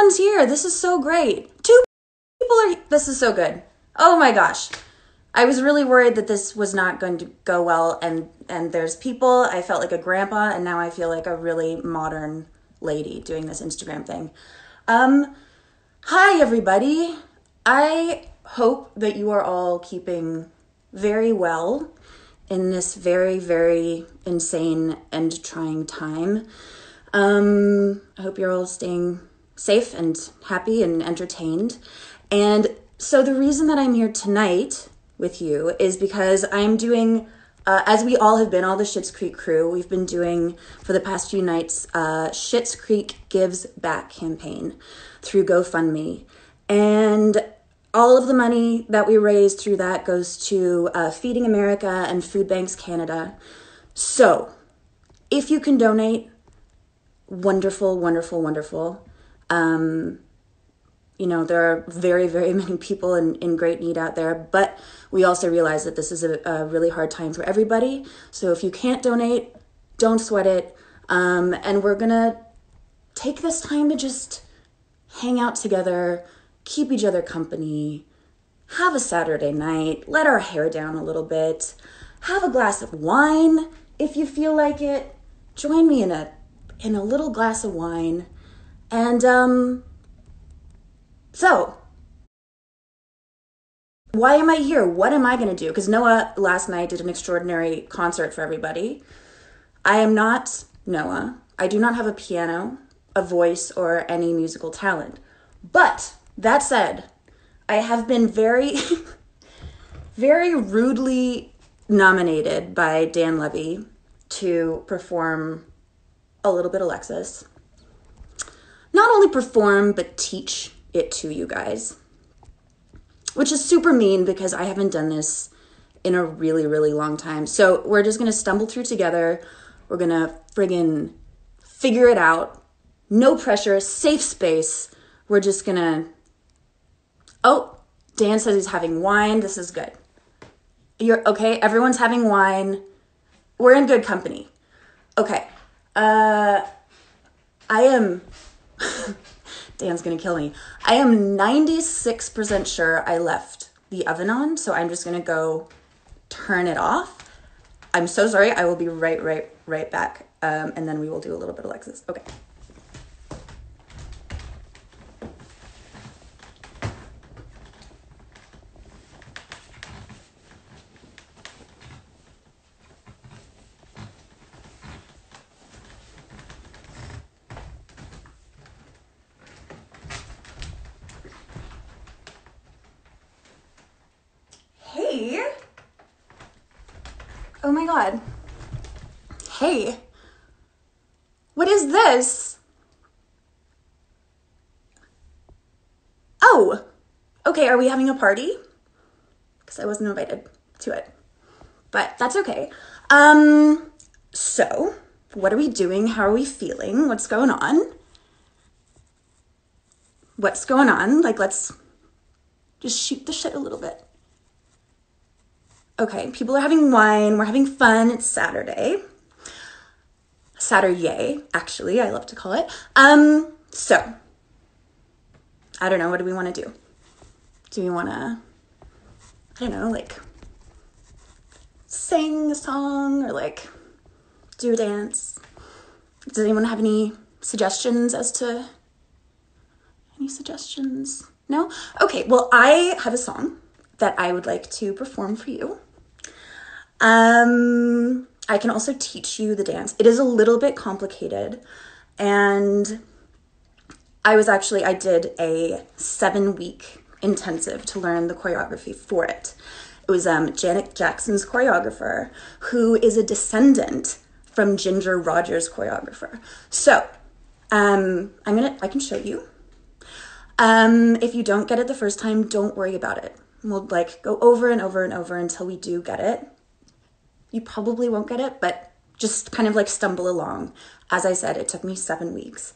everyone's here. This is so great. 2 people are, this is so good. Oh my gosh. I was really worried that this was not going to go well, and there's people. I felt like a grandpa, and now I feel like a really modern lady doing this Instagram thing. Hi everybody. I hope that you are all keeping very well in this very, very insane and trying time. I hope you're all staying safe and happy and entertained. And so the reason that I'm here tonight with you is because I'm doing, as we all have been, all the Schitt's Creek crew, we've been doing for the past few nights, Schitt's Creek Gives Back campaign through GoFundMe. And all of the money that we raise through that goes to Feeding America and Food Banks Canada. So if you can donate, wonderful, wonderful, wonderful. You know, there are very, very many people in great need out there, but we also realize that this is a really hard time for everybody. So if you can't donate, don't sweat it. And we're gonna take this time to just hang out together, keep each other company, have a Saturday night, let our hair down a little bit, have a glass of wine if you feel like it. Join me in a little glass of wine. And so why am I here? What am I going to do? Because Noah last night did an extraordinary concert for everybody. I am not Noah. I do not have a piano, a voice, or any musical talent. But that said, I have been very, very rudely nominated by Dan Levy to perform a little bit Alexis. Not only perform, but teach it to you guys, which is super mean because I haven't done this in a really, really long time. So we're just going to stumble through together. We're going to friggin' figure it out. No pressure, safe space. We're just going to, oh, Dan says he's having wine. This is good. You're okay. Everyone's having wine. We're in good company. Okay. I am, Dan's gonna kill me. I am 96% sure I left the oven on, so I'm just gonna go turn it off. I'm so sorry. I will be right back. And then we will do a little bit of Alexis. Okay. Hey. Oh my God. Hey. What is this? Oh. Okay, are we having a party? Because I wasn't invited to it. But that's okay. So, what are we doing? How are we feeling? What's going on? What's going on? Like, let's just shoot the shit a little bit. Okay, people are having wine. We're having fun. It's Saturday. Saturday, actually, I love to call it. So, I don't know. What do we want to do? Do we want to, I don't know, like, sing a song or, like, do a dance? Does anyone have any suggestions as to, any suggestions? No? Okay, well, I have a song that I would like to perform for you. I can also teach you the dance. It is a little bit complicated, and I did a 7-week intensive to learn the choreography for it. It was Janet Jackson's choreographer, who is a descendant from Ginger Rogers' choreographer. So, I can show you. If you don't get it the first time, don't worry about it. We'll like go over and over and over until we do get it. You probably won't get it, but just kind of like stumble along. As I said, it took me 7 weeks.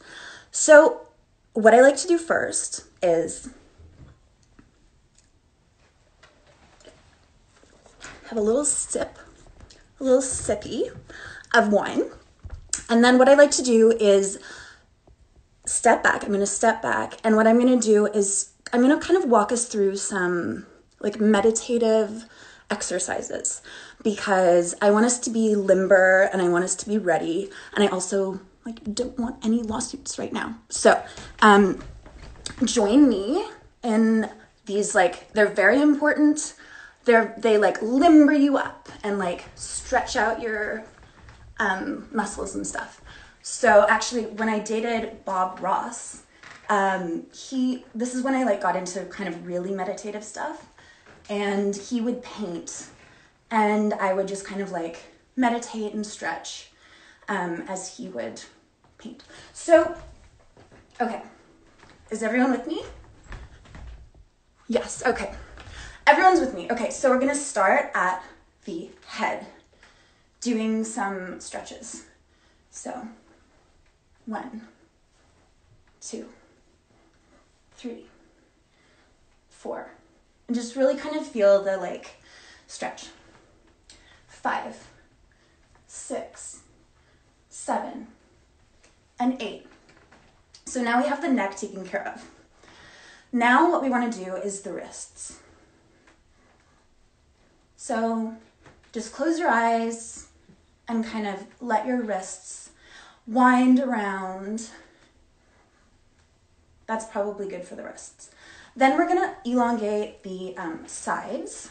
So what I like to do first is have a little sippy of wine. And then what I like to do is step back. I'm going to step back. And what I'm going to do is I'm going to kind of walk us through some like meditative exercises because I want us to be limber and I want us to be ready. And I also like don't want any lawsuits right now. So join me in these, like, they're very important. They like limber you up and like stretch out your muscles and stuff. So actually when I dated Bob Ross, this is when I like got into kind of really meditative stuff, and he would paint and I would just kind of like meditate and stretch as he would paint. So, okay. Is everyone with me? Yes, okay. Everyone's with me. Okay, so we're gonna start at the head, doing some stretches. So, 1, 2, 3, 4. And just really kind of feel the like stretch. 5, 6, 7, and 8. So now we have the neck taken care of. Now what we want to do is the wrists. So just close your eyes and kind of let your wrists wind around. That's probably good for the wrists. Then we're going to elongate the sides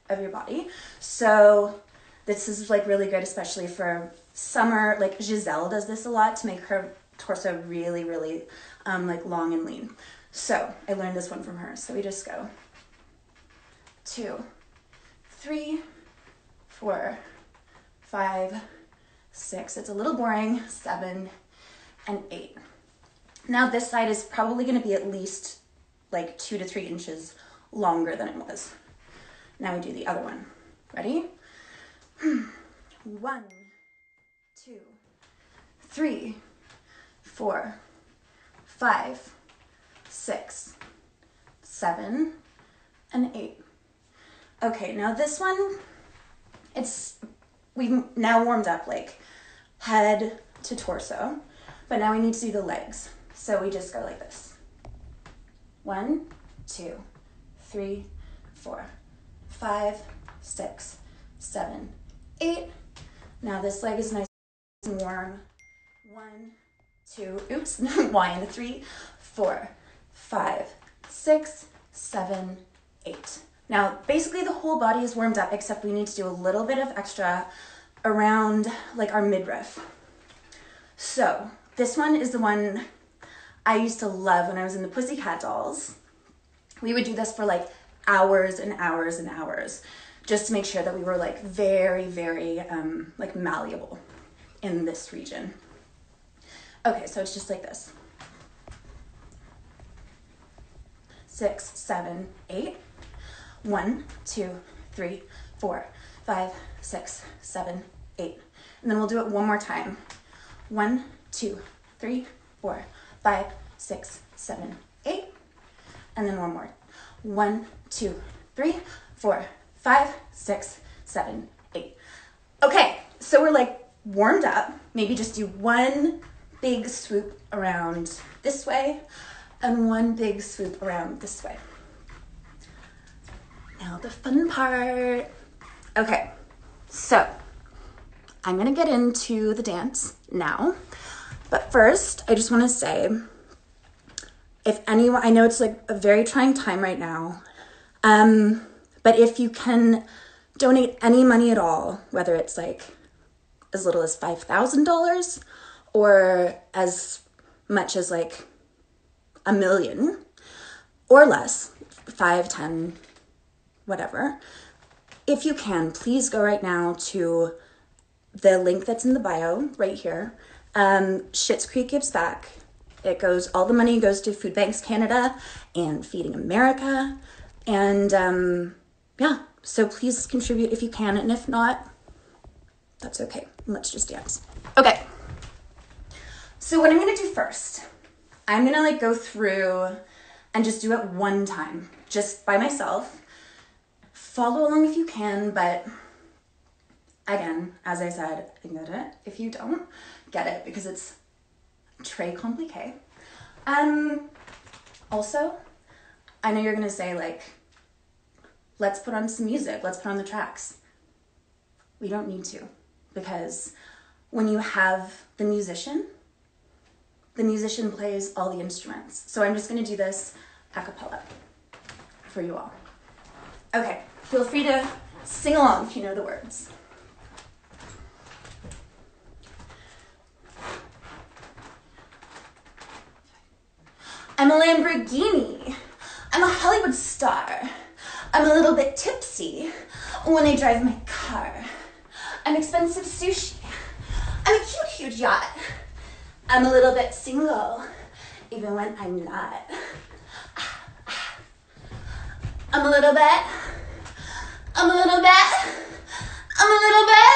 of your body. So this is like really good, especially for summer. Like Giselle does this a lot to make her torso really, really like long and lean. So I learned this one from her. So we just go 2, 3, 4, 5, 6. It's a little boring. 7 and 8. Now this side is probably going to be at least like 2 to 3 inches longer than it was. Now we do the other one. Ready? 1, 2, 3, 4, 5, 6, 7, and 8. Okay, now this one, we've now warmed up like head to torso, but now we need to do the legs. So we just go like this. 1, 2, 3, 4, 5, 6, 7, 8. Now this leg is nice and warm. 1, 2, oops, 1, 3, 4, 5, 6, 7, 8. Now, basically the whole body is warmed up, except we need to do a little bit of extra around like our midriff. So this one is the one I used to love when I was in the Pussycat Dolls. We would do this for like hours and hours and hours, just to make sure that we were like very, very like malleable in this region. Okay, so it's just like this. 6, 7, 8. 1, 2, 3, 4, 5, 6, 7, 8. And then we'll do it one more time. 1, 2, 3, 4, 5, 6, 7, 8. And then one more. 1, 2, 3, 4, 5, 6, 7, 8. Okay, so we're like warmed up. Maybe just do one big swoop around this way and one big swoop around this way. Now the fun part. Okay, so I'm gonna get into the dance now, but first I just want to say, if anyone, I know it's like a very trying time right now, but if you can donate any money at all, whether it's like as little as $5,000 or as much as like $1 million or less, 5, 10, whatever. If you can, please go right now to the link that's in the bio right here. Schitt's Creek gives back. All the money goes to Food Banks Canada and Feeding America. And yeah, so please contribute if you can. And if not, that's okay. Let's just dance. Okay. So what I'm going to do first, I'm going to like go through and just do it one time, just by myself. Follow along if you can, but again, as I said, I get it. If you don't, get it, because it's très compliqué. Also, I know you're gonna say like, let's put on some music, let's put on the tracks. We don't need to, because when you have the musician plays all the instruments. So I'm just gonna do this a cappella for you all. Okay, feel free to sing along if you know the words. I'm a Lamborghini. I'm a Hollywood star. I'm a little bit tipsy when I drive my car. I'm expensive sushi. I'm a cute, huge yacht. I'm a little bit single, even when I'm not. I'm a little bit. I'm a little bit. I'm a little bit.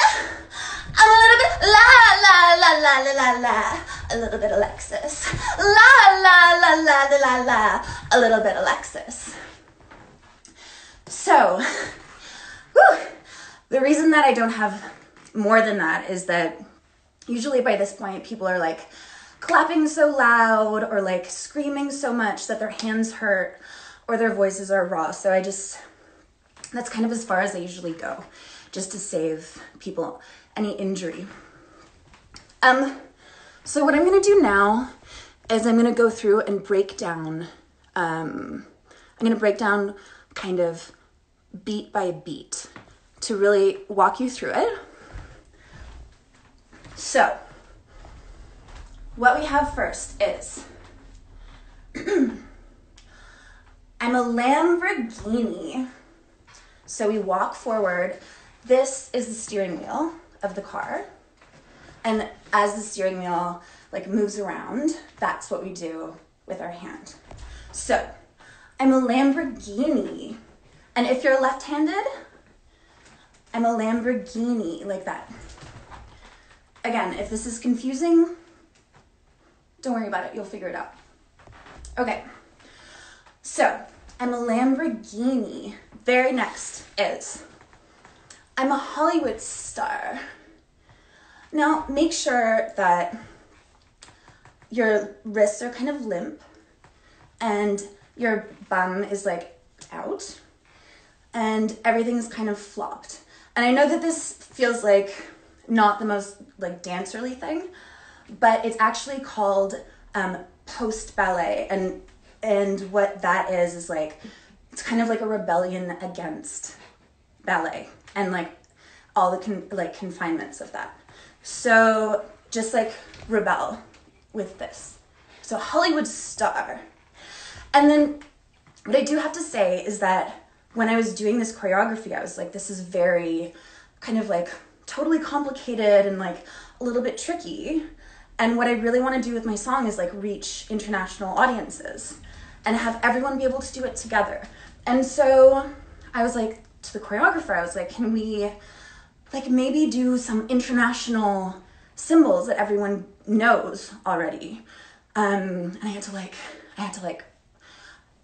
I'm a little bit. La, la, la, la, la, la, la. A little bit Alexis. La, la, la, la, la, la, la. A little bit Alexis. So, the reason that I don't have more than that is that usually by this point people are like clapping so loud or like screaming so much that their hands hurt or their voices are raw. So that's kind of as far as I usually go, just to save people any injury. So what I'm gonna do now is I'm gonna go through and break down, I'm gonna break down kind of beat by beat to really walk you through it. So, what we have first is, I'm a Lamborghini. So we walk forward. This is the steering wheel of the car. And as the steering wheel like moves around, that's what we do with our hand. So, I'm a Lamborghini. And if you're left-handed, I'm a Lamborghini, like that. Again, if this is confusing, don't worry about it, you'll figure it out. Okay, so I'm a Lamborghini. Very next is, I'm a Hollywood star. Now, make sure that your wrists are kind of limp and your bum is like out and everything's kind of flopped. And I know that this feels like not the most like dancerly thing, but it's actually called post ballet. And what that is like, it's kind of like a rebellion against ballet and like all the confinements of that. So just like rebel with this. So Hollywood star. And then what I do have to say is that when I was doing this choreography, I was like, this is very kind of like totally complicated and like a little bit tricky. And what I really want to do with my song is like reach international audiences and have everyone be able to do it together. And so I was like, to the choreographer, I was like, can we like maybe do some international symbols that everyone knows already? And I had to like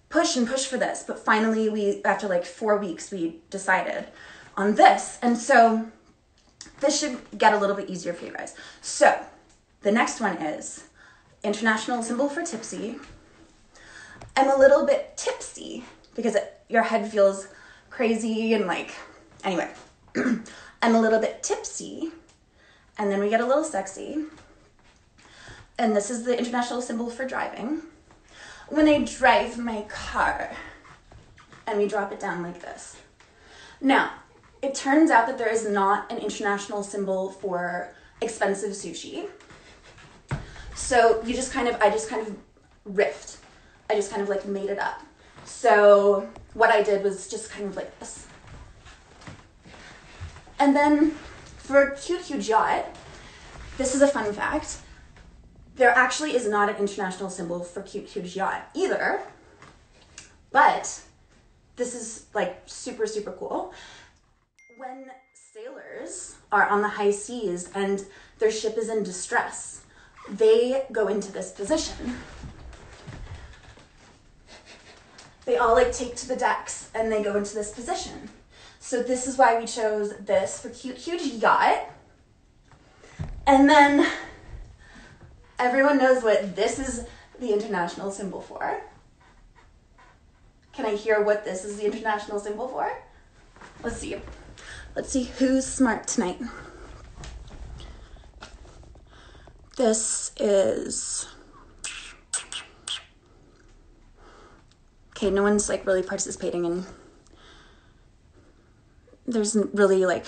push and push for this, but finally after like 4 weeks, we decided on this. And so this should get a little bit easier for you guys. So the next one is international symbol for tipsy. I'm a little bit tipsy because your head feels crazy and like, anyway, I'm a little bit tipsy. And then we get a little sexy. And this is the international symbol for driving. When I drive my car, and we drop it down like this. Now, it turns out that there is not an international symbol for expensive sushi. So I just kind of riffed. I just kind of like made it up. So what I did was just kind of like this. And then for cute, huge yacht, this is a fun fact. There actually is not an international symbol for cute, huge yacht either, but this is like super, super cool. When sailors are on the high seas and their ship is in distress, they go into this position. They all like take to the decks and they go into this position. So this is why we chose this for cute, huge yacht. And then everyone knows what this is the international symbol for? Can I hear what this is the international symbol for? Let's see. Let's see who's smart tonight. This is... Okay, no one's like really participating in... There's really like...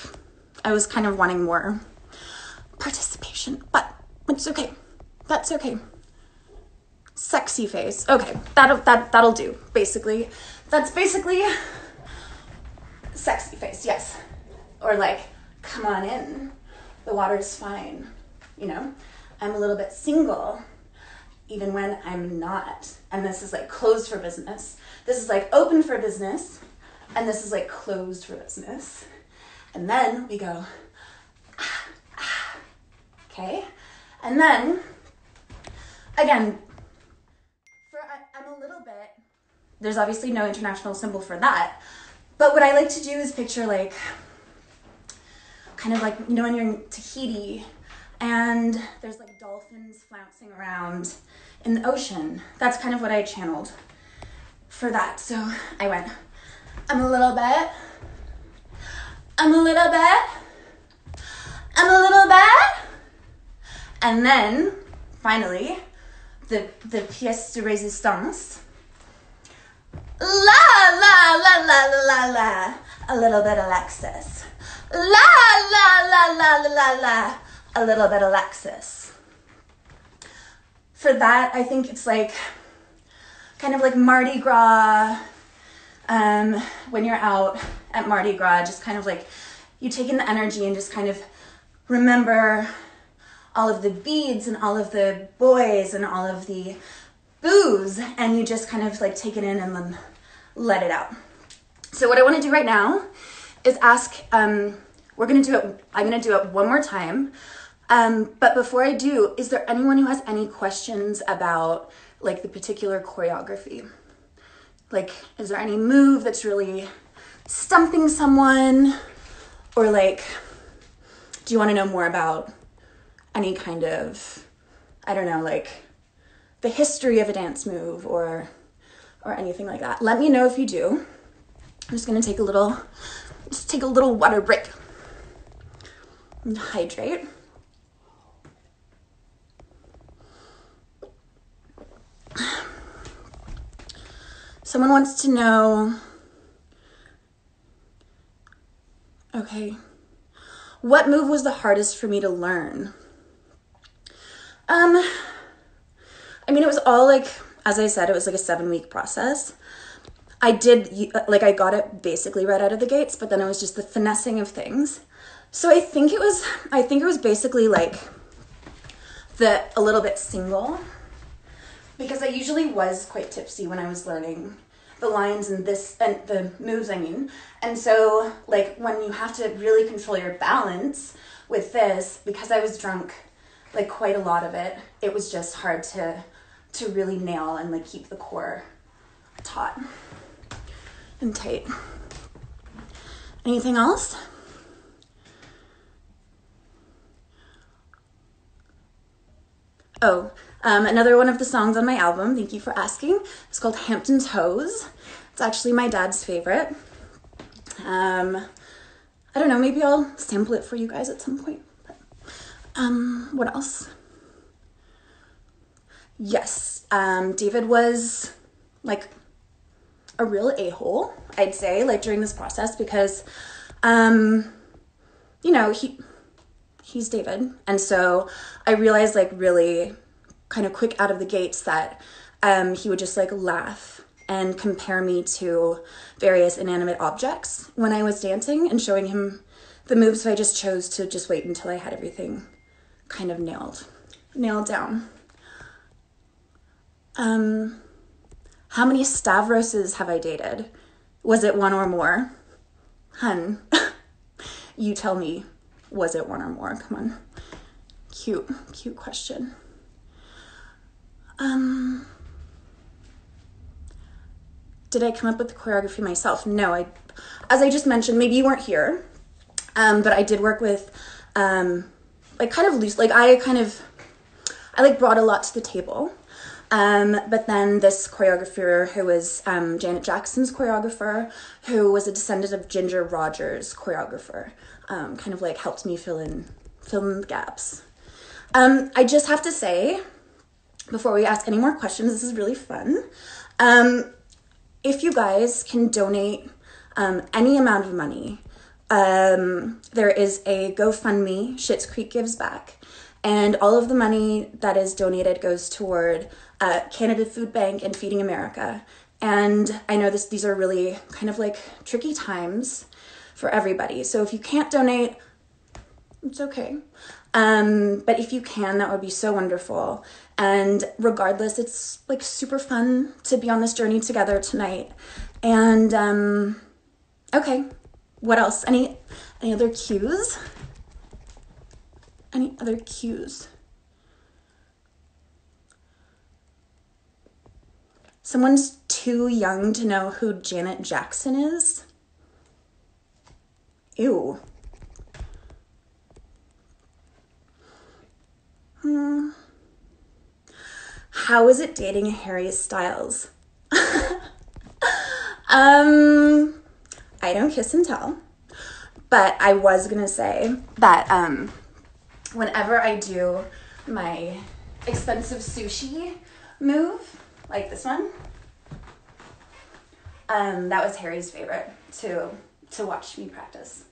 I was kind of wanting more participation, but it's okay. That's okay. Sexy face. Okay, that'll do, basically. That's basically sexy face, yes. Or like, come on in. The water's fine. You know? I'm a little bit single, even when I'm not. And this is like closed for business. This is like open for business. And this is like closed for business. And then we go, okay? And then, again, I'm a little bit, there's obviously no international symbol for that, but what I like to do is picture like, kind of like, you know, when you're in Tahiti and there's like dolphins flouncing around in the ocean. That's kind of what I channeled for that. So I went, I'm a little bit, and then finally, the pièce de résistance. La, la, la, la, la, la, la. A little bit Alexis. La, la, la, la, la, la, la. A little bit Alexis. For that, I think it's like, kind of like Mardi Gras. When you're out at Mardi Gras, just kind of like, you take in the energy and just kind of remember all of the beads and all of the boys and all of the booze, and you just kind of like take it in and then let it out. So what I want to do right now is ask, I'm going to do it one more time. But before I do, is there anyone who has any questions about like the particular choreography? Like, is there any move that's really stumping someone? Or like, do you want to know more about any kind of, I don't know, like the history of a dance move or anything like that? Let me know if you do. I'm just going to take a little water break and hydrate. Someone wants to know, okay, what move was the hardest for me to learn? I mean, it was all like, as I said, it was like a 7-week process. I got it basically right out of the gates, but then it was just the finessing of things. So I think it was basically like a little bit single, because I usually was quite tipsy when I was learning the lines and the moves, I mean. And so like when you have to really control your balance with this, because I was drunk like quite a lot of it, it was just hard to really nail and like keep the core taut and tight. Anything else? Oh, another one of the songs on my album, thank you for asking, it's called Hampton's Hose. It's actually my dad's favorite. I don't know, maybe I'll sample it for you guys at some point. But, what else? Yes, David was like a real a-hole, I'd say, like during this process, because, you know, he's David. And so I realized like really kind of quick out of the gates that he would just like laugh and compare me to various inanimate objects when I was dancing and showing him the moves. So I just chose to just wait until I had everything kind of nailed down. How many Stavroses have I dated? Was it one or more? Hun, you tell me, was it one or more? Come on. Cute question. Did I come up with the choreography myself? No, as I just mentioned, maybe you weren't here, but I did work with, like kind of loose, like I brought a lot to the table. But then this choreographer who was Janet Jackson's choreographer, who was a descendant of Ginger Rogers' choreographer, kind of like helped me fill in the gaps. I just have to say, before we ask any more questions, this is really fun. If you guys can donate any amount of money, there is a GoFundMe, Schitt's Creek Gives Back, and all of the money that is donated goes toward Canada Food Bank and Feeding America. And I know these are really kind of like tricky times for everybody. So if you can't donate, it's okay. But if you can, that would be so wonderful. And regardless, it's like super fun to be on this journey together tonight. And okay, what else? Any other cues? Any other cues? Someone's too young to know who Janet Jackson is? Ew. How is it dating Harry Styles? I don't kiss and tell, but I was gonna say that whenever I do my expensive sushi move, like this one, that was Harry's favorite to watch me practice.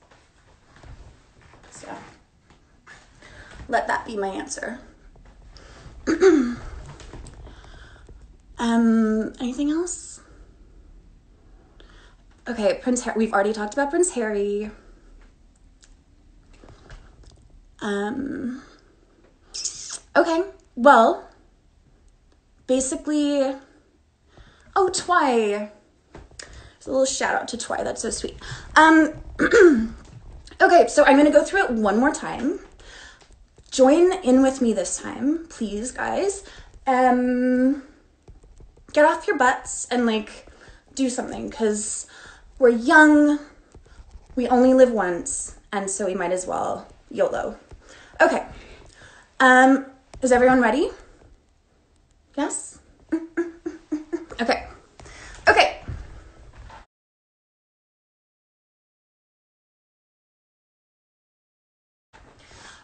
So let that be my answer. Anything else? Okay, Prince Harry. We've already talked about Prince Harry. Okay, well, basically, oh, Twy. There's a little shout out to Twy. That's so sweet. Okay, so I'm going to go through it one more time. Join in with me this time, please, guys. Get off your butts and like do something, because we're young, we only live once, and so we might as well YOLO. Okay, is everyone ready? Yes? Okay.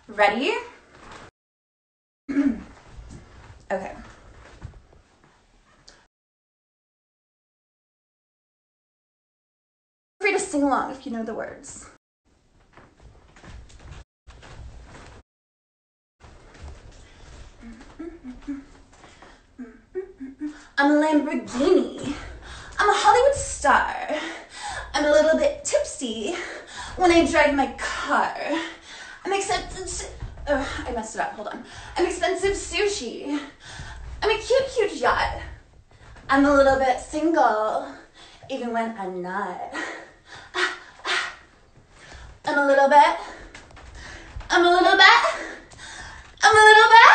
Ready? Okay. Feel free to sing along if you know the words. I'm a Lamborghini. I'm a Hollywood star. I'm a little bit tipsy when I drive my car. I'm expensive. I messed it up. Hold on. I'm expensive sushi. I'm a cute yacht. I'm a little bit single, even when I'm not. I'm a little bit. I'm a little bit. I'm a little bit.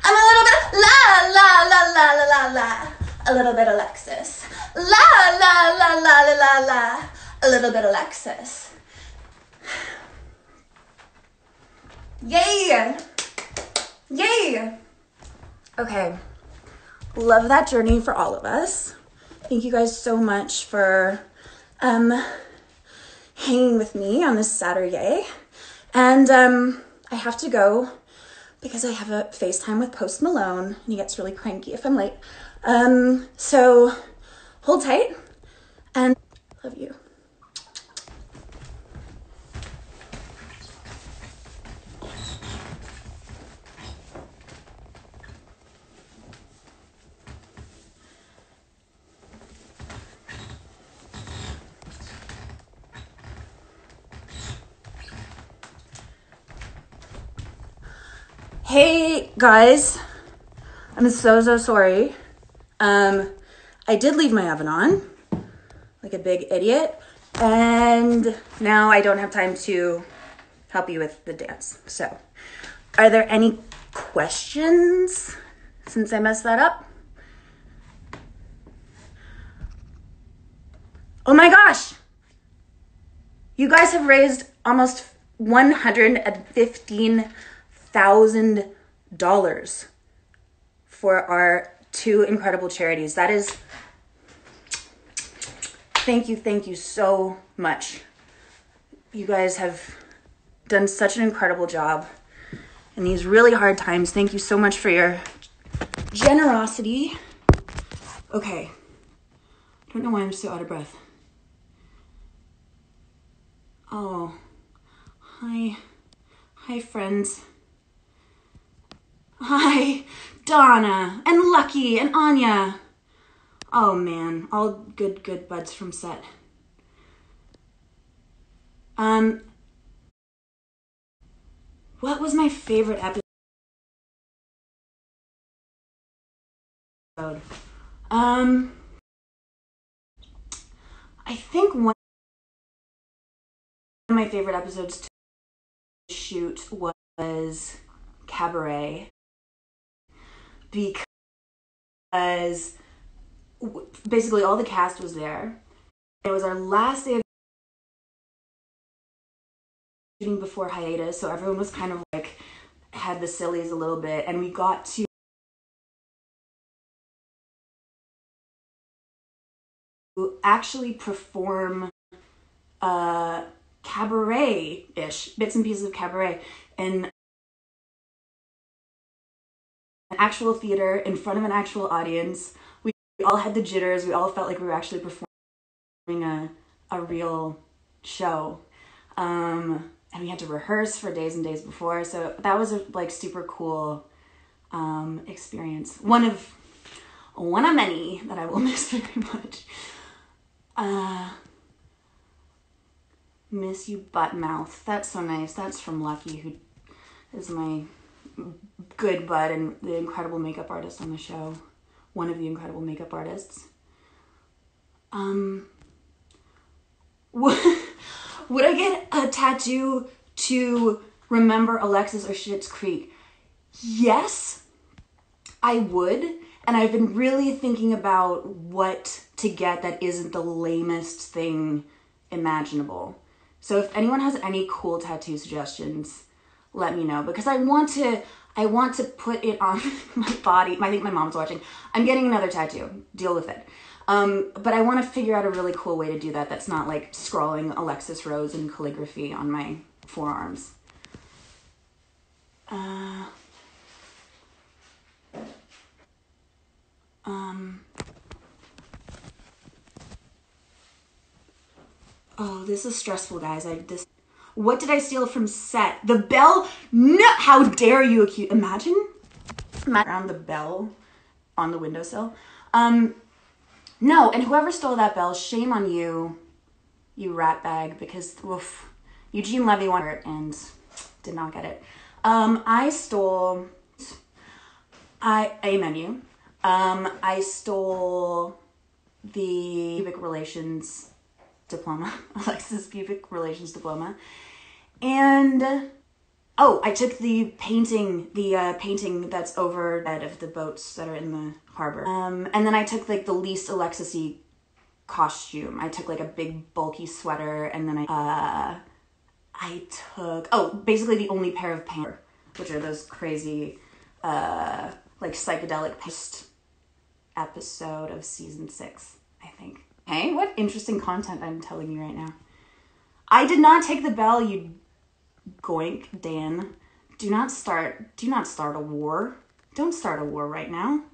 I'm a little bit. La la la la la la la. A little bit Alexis. La la la la la la la. A little bit Alexis. Yay! Yay! Okay. Love that journey for all of us. Thank you guys so much for hanging with me on this Saturday. And I have to go because I have a FaceTime with Post Malone, and he gets really cranky if I'm late. So hold tight, and love you. Hey guys, I'm so sorry. I did leave my oven on like a big idiot, and now I don't have time to help you with the dance. So, are there any questions since I messed that up? Oh my gosh! You guys have raised almost $115,000 for our 2 incredible charities. That is, thank you so much. You guys have done such an incredible job in these really hard times. Thank you so much for your generosity. Okay. I don't know why I'm so out of breath. Oh, hi. Hi, friends. Hi, Donna and Lucky and Anya. Oh man, all good buds from set. What was my favorite episode? I think one of my favorite episodes to shoot was Cabaret, because basically all the cast was there. It was our last day of shooting before hiatus, so everyone was kind of like had the sillies a little bit, and we got to actually perform cabaret-ish, bits and pieces of cabaret in an actual theater in front of an actual audience. We all had the jitters. We all felt like we were actually performing a real show. And we had to rehearse for days and days before. So that was a like super cool experience. One of many that I will miss very much. Miss you, butt mouth. That's so nice. That's from Lucky, who is my good bud and the incredible makeup artist on the show. One of the incredible makeup artists. Would I get a tattoo to remember Alexis or Schitt's Creek? Yes, I would. And I've been really thinking about what to get that isn't the lamest thing imaginable. So if anyone has any cool tattoo suggestions, let me know, because I want to put it on my body. I think my mom's watching. I'm getting another tattoo. Deal with it. But I want to figure out a really cool way to do that that's not like scrawling Alexis Rose in calligraphy on my forearms. Oh, this is stressful, guys. What did I steal from set? The bell? No! How dare you accuse? Imagine around the bell on the windowsill. No, and whoever stole that bell, shame on you, you rat bag, because oof, Eugene Levy won it and did not get it. I stole the pubic relations diploma, Alexis pubic relations diploma, and I took the painting that's over that of the boats that are in the harbor. And then I took like the least Alexis-y costume. I took like a big bulky sweater, and then I took basically the only pair of pants, which are those crazy like psychedelic post episode of season 6, I think. Hey, what interesting content I'm telling you right now. I did not take the bell, you goink, Dan. Do not start a war. Don't start a war right now.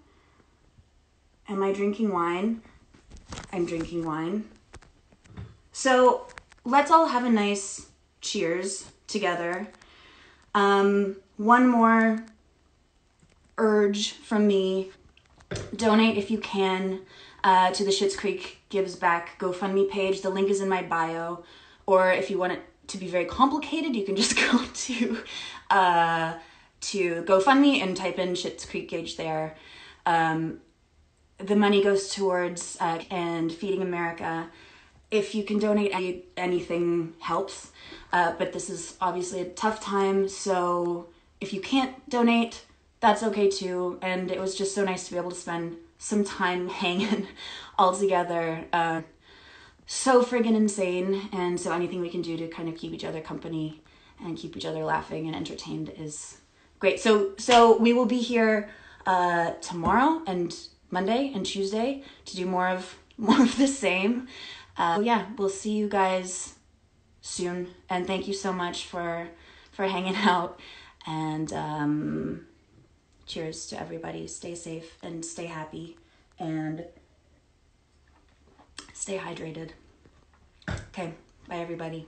Am I drinking wine? I'm drinking wine. So let's all have a nice cheers together. One more urge from me. Donate if you can to the Schitt's Creek Gives Back GoFundMe page. The link is in my bio. Or if you want it to be very complicated, you can just go to GoFundMe and type in Schitt's Creek Gauge there. The money goes towards and Feeding America. If you can donate, anything helps. But this is obviously a tough time, so if you can't donate, that's okay too. And it was just so nice to be able to spend some time hanging all together. So friggin' insane, and so anything we can do to kind of keep each other company and keep each other laughing and entertained is great. So we will be here tomorrow and Monday and Tuesday to do more of the same. Yeah, we'll see you guys soon, and thank you so much for hanging out, and cheers to everybody. Stay safe and stay happy and stay hydrated. Okay, bye everybody.